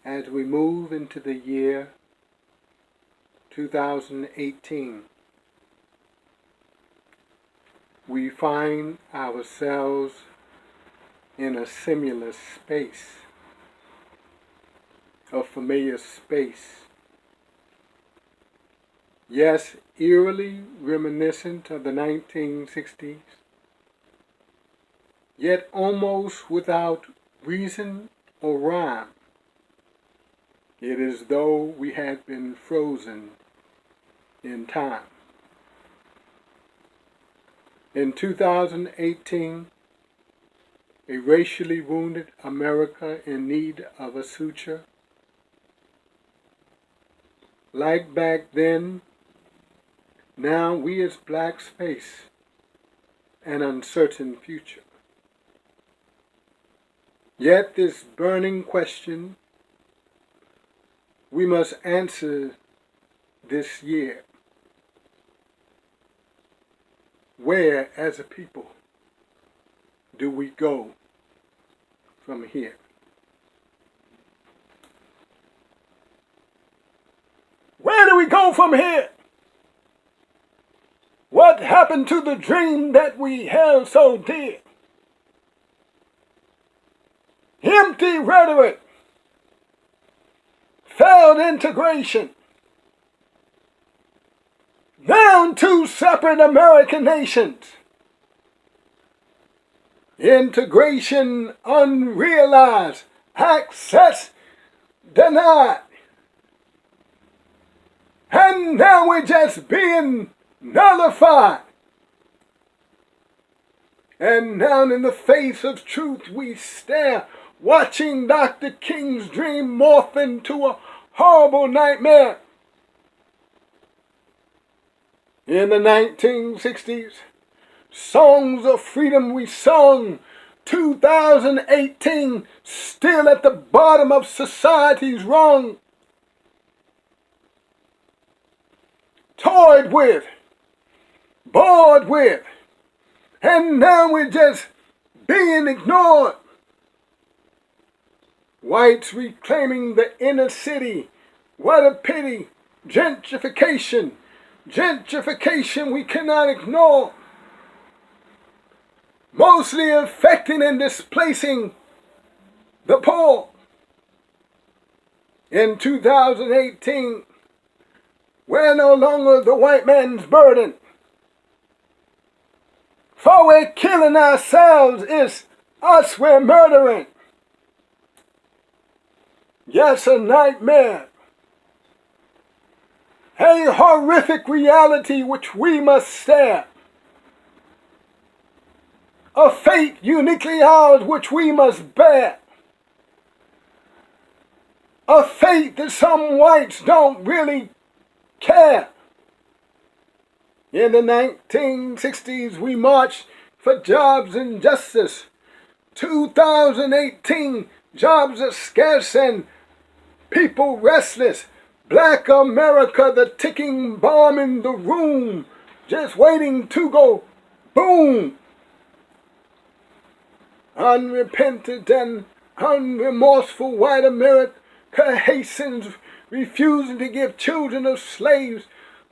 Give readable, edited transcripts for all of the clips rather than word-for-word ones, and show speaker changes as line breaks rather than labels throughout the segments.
as we move into the year 2018, we find ourselves in a similar space, a familiar space. Yes, eerily reminiscent of the 1960s, yet almost without reason or rhyme. It is as though we had been frozen in time. In 2018, a racially wounded America in need of a suture. Like back then, now we as blacks face an uncertain future. Yet this burning question we must answer this year. Where, as a people, do we go from here? Where do we go from here? What happened to the dream that we held so dear? Empty rhetoric, failed integration, down two separate American nations. Integration unrealized, access denied. And now we're just being nullified. And now in the face of truth we stare, watching Dr. King's dream morph into a horrible nightmare. In the 1960s, songs of freedom we sung. 2018, still at the bottom of society's rung. Toyed with, bored with, and now we're just being ignored. Whites reclaiming the inner city. What a pity. Gentrification. Gentrification we cannot ignore. Mostly affecting and displacing the poor. In 2018, we're no longer the white man's burden. For we're killing ourselves, it's us we're murdering. Yes, a nightmare. A horrific reality which we must stare. A fate uniquely ours which we must bear. A fate that some whites don't really care. In the 1960s we marched for jobs and justice. 2018, jobs are scarce and people restless. Black America, the ticking bomb in the room, just waiting to go boom. Unrepentant and unremorseful white America hastens, refusing to give children of slaves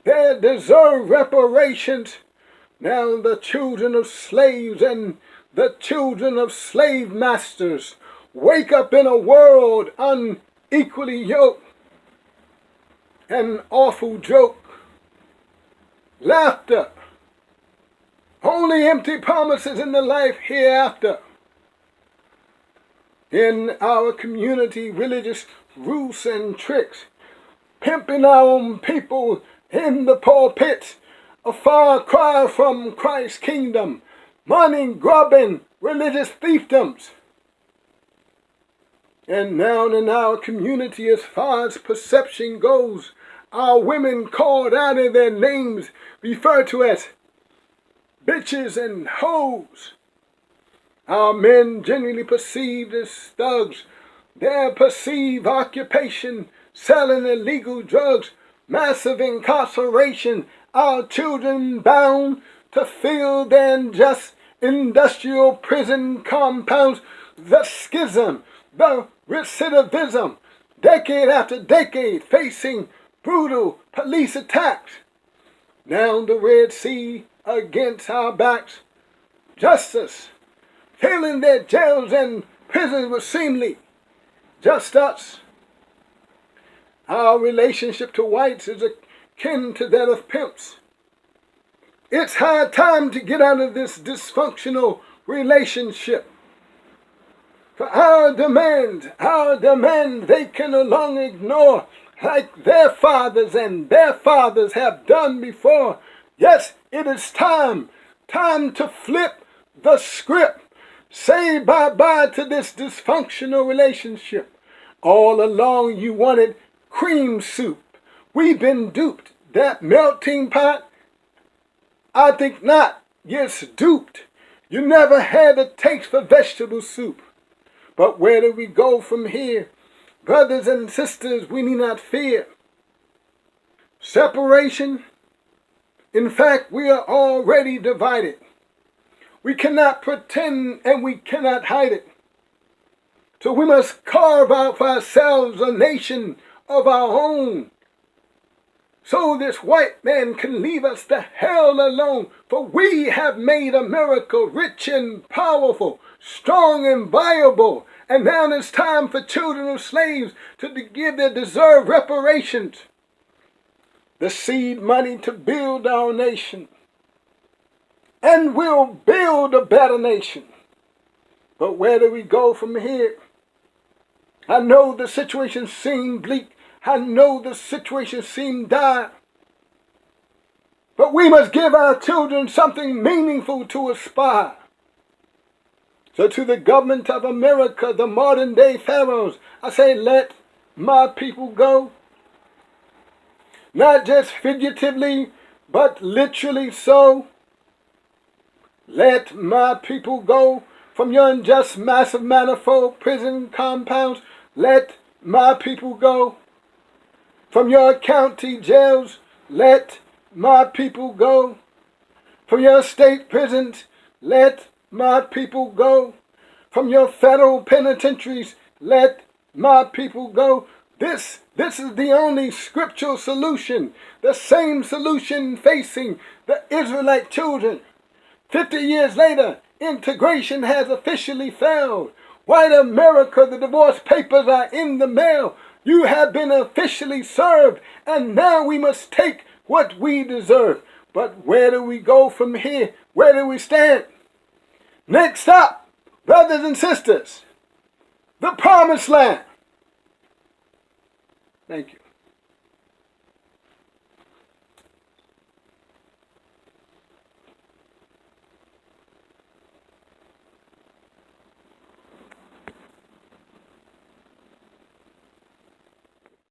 their deserved reparations. Now the children of slaves and the children of slave masters wake up in a world unequally yoked. An awful joke. Laughter. Only empty promises in the life hereafter. In our community, religious ruse and tricks, pimping our own people in the pulpits, a far cry from Christ's kingdom, money grubbing, religious fiefdoms. And now in our community, as far as perception goes, our women called out of their names referred to as bitches and hoes. Our men generally perceived as thugs. Their perceived occupation, selling illegal drugs, massive incarceration. Our children bound to fill their unjust industrial prison compounds. The schism, the recidivism, decade after decade, facing brutal police attacks. Now the Red Sea against our backs. Justice, filling their jails and prisons with seemly just us. Our relationship to whites is akin to that of pimps. It's high time to get out of this dysfunctional relationship. For our demand they can no longer ignore like their fathers and their fathers have done before. Yes, it is time to flip the script. Say bye-bye to this dysfunctional relationship. All along you wanted cream soup. We've been duped. That melting pot? I think not. Yes, duped. You never had a taste for vegetable soup. But where do we go from here? Brothers and sisters, we need not fear separation. In fact, we are already divided. We cannot pretend and we cannot hide it. So we must carve out for ourselves a nation of our own. So this white man can leave us the hell alone. For we have made America rich and powerful, strong and viable. And now it's time for children of slaves to give their deserved reparations. The seed money to build our nation. And we'll build a better nation. But where do we go from here? I know the situation seemed bleak. I know the situation seemed dire. But we must give our children something meaningful to aspire. So to the government of America, the modern day pharaohs, I say, let my people go. Not just figuratively, but literally so. Let my people go from your unjust, massive, manifold prison compounds. Let my people go from your county jails. Let my people go from your state prisons. Let my people go from your federal penitentiaries. Let my people go. This is the only scriptural solution. The same solution facing the Israelite children. 50 years later, integration has officially failed. White America, the divorce papers are in the mail. You have been officially served, and now we must take what we deserve. But where do we go from here? Where do we stand? Next up, brothers and sisters, the promised land. Thank you.